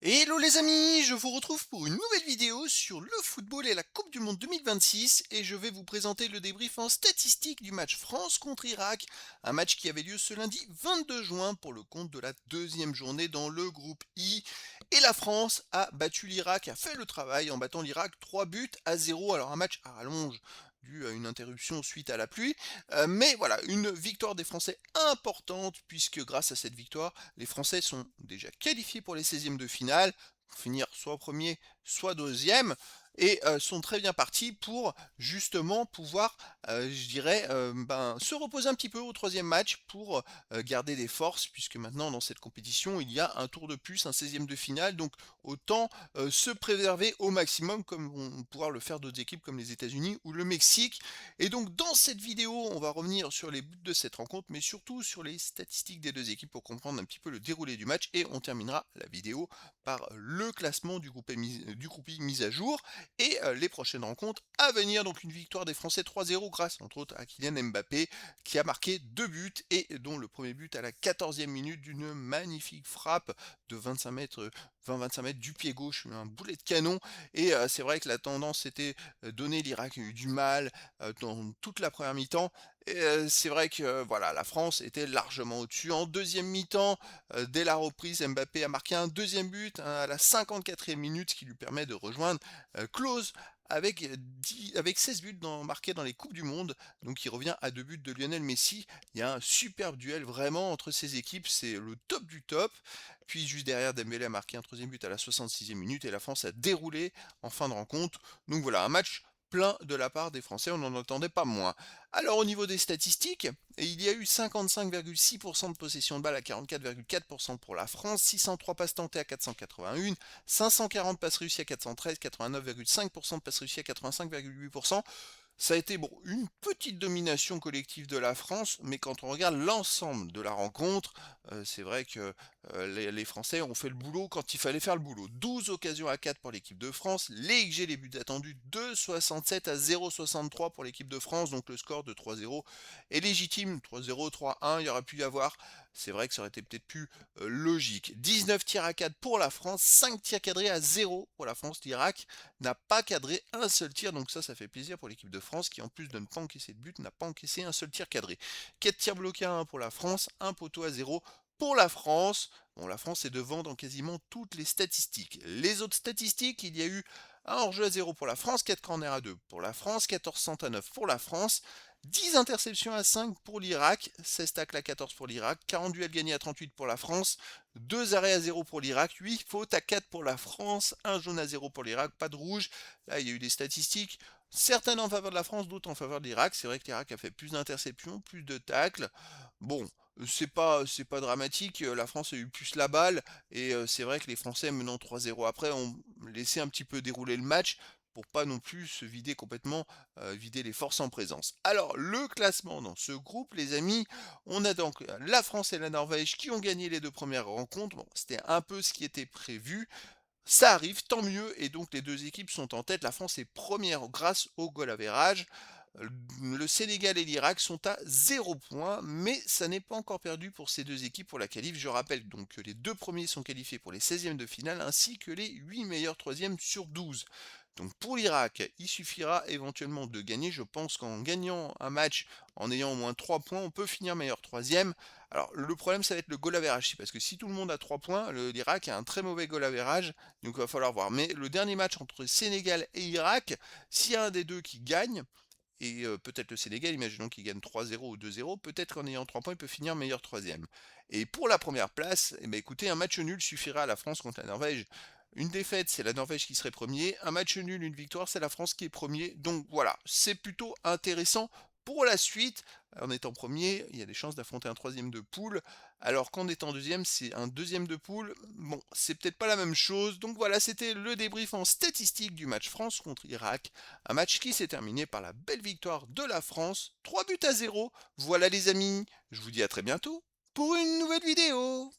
Hello les amis, je vous retrouve pour une nouvelle vidéo sur le football et la Coupe du Monde 2026 et je vais vous présenter le débrief en statistique du match France contre Irak, un match qui avait lieu ce lundi 22 juin pour le compte de la deuxième journée dans le groupe I. Et la France a battu l'Irak, a fait le travail en battant l'Irak 3 buts à 0. Alors un match à rallonge dû à une interruption suite à la pluie. Mais voilà, une victoire des Français importante puisque grâce à cette victoire, les Français sont déjà qualifiés pour les 16e de finale, pour finir soit premier, soit deuxième, et sont très bien partis pour justement pouvoir, je dirais, se reposer un petit peu au troisième match pour garder des forces, puisque maintenant dans cette compétition, il y a un tour de plus, un 16e de finale, donc autant se préserver au maximum, comme vont pouvoir le faire d'autres équipes comme les États-Unis ou le Mexique. Et donc dans cette vidéo, on va revenir sur les buts de cette rencontre, mais surtout sur les statistiques des deux équipes pour comprendre un petit peu le déroulé du match. Et on terminera la vidéo par le classement du groupe I mis à jour et les prochaines rencontres à venir. Donc une victoire des Français 3-0 grâce entre autres à Kylian Mbappé qui a marqué 2 buts et dont le premier but à la 14e minute d'une magnifique frappe de 25 mètres, 20-25 mètres du pied gauche, un boulet de canon. Et c'est vrai que la tendance était donnée, l'Irak a eu du mal dans toute la première mi-temps. Et c'est vrai que voilà, la France était largement au-dessus. En deuxième mi-temps, dès la reprise, Mbappé a marqué un deuxième but à la 54e minute, ce qui lui permet de rejoindre Klose avec, avec 16 buts marqués dans les Coupes du Monde. Donc il revient à 2 buts de Lionel Messi. Il y a un superbe duel vraiment entre ces équipes, c'est le top du top. Puis juste derrière, Dembélé a marqué un troisième but à la 66e minute et la France a déroulé en fin de rencontre. Donc voilà, un match plein de la part des Français, on n'en attendait pas moins. Alors au niveau des statistiques, il y a eu 55,6% de possession de balle à 44,4% pour la France, 603 passes tentées à 481, 540 passes réussies à 413, 89,5% de passes réussies à 85,8%. Ça a été bon, une petite domination collective de la France, mais quand on regarde l'ensemble de la rencontre, c'est vrai que les Français ont fait le boulot quand il fallait faire le boulot. 12 occasions à 4 pour l'équipe de France, les XG, les buts attendus 2,67 à 0,63 pour l'équipe de France, donc le score de 3-0 est légitime, 3-0, 3-1, il y aurait pu y avoir, c'est vrai que ça aurait été peut-être plus logique. 19 tirs à 4 pour la France, 5 tirs cadrés à 0 pour la France, l'Irak n'a pas cadré un seul tir, donc ça fait plaisir pour l'équipe de France qui en plus de ne pas encaisser de but, n'a pas encaissé un seul tir cadré. 4 tirs bloqués à 1 pour la France, un poteau à 0 pour la France. Bon, la France est devant dans quasiment toutes les statistiques. Les autres statistiques, il y a eu un hors-jeu à 0 pour la France, 4 corners à 2 pour la France, 14 centres à 9 pour la France, 10 interceptions à 5 pour l'Irak, 16 tacles à 14 pour l'Irak, 40 duels gagnés à 38 pour la France, 2 arrêts à 0 pour l'Irak, 8 fautes à 4 pour la France, 1 jaune à 0 pour l'Irak, pas de rouge. Là, il y a eu des statistiques, certaines en faveur de la France, d'autres en faveur de l'Irak. C'est vrai que l'Irak a fait plus d'interceptions, plus de tacles. Bon, c'est pas dramatique, la France a eu plus la balle et c'est vrai que les Français menant 3-0 après ont laissé un petit peu dérouler le match pour pas non plus se vider complètement, vider les forces en présence. Alors le classement dans ce groupe les amis, on a donc la France et la Norvège qui ont gagné les 2 premières rencontres. Bon, c'était un peu ce qui était prévu. Ça arrive, tant mieux, et donc les 2 équipes sont en tête. La France est première grâce au goal average. Le Sénégal et l'Irak sont à 0 points, mais ça n'est pas encore perdu pour ces 2 équipes pour la qualif. Je rappelle donc que les 2 premiers sont qualifiés pour les 16e de finale, ainsi que les 8 meilleurs 3e sur 12. Donc pour l'Irak, il suffira éventuellement de gagner. Je pense qu'en gagnant un match, en ayant au moins 3 points, on peut finir meilleur 3e. Alors le problème, ça va être le goal average, parce que si tout le monde a 3 points, l'Irak a un très mauvais goal average, donc il va falloir voir. Mais le dernier match entre Sénégal et Irak, s'il y a un des deux qui gagne, et peut-être le Sénégal, imaginons qu'il gagne 3-0 ou 2-0, peut-être qu'en ayant 3 points, il peut finir meilleur troisième. Et pour la première place, eh ben, écoutez, un match nul suffira à la France contre la Norvège. Une défaite, c'est la Norvège qui serait premier. Un match nul, une victoire, c'est la France qui est premier. Donc voilà, c'est plutôt intéressant pour la suite. En étant premier, il y a des chances d'affronter un troisième de poule. Alors qu'en étant deuxième, c'est un deuxième de poule. Bon, c'est peut-être pas la même chose. Donc voilà, c'était le débrief en statistique du match France contre Irak. Un match qui s'est terminé par la belle victoire de la France, 3 buts à 0. Voilà les amis, je vous dis à très bientôt pour une nouvelle vidéo.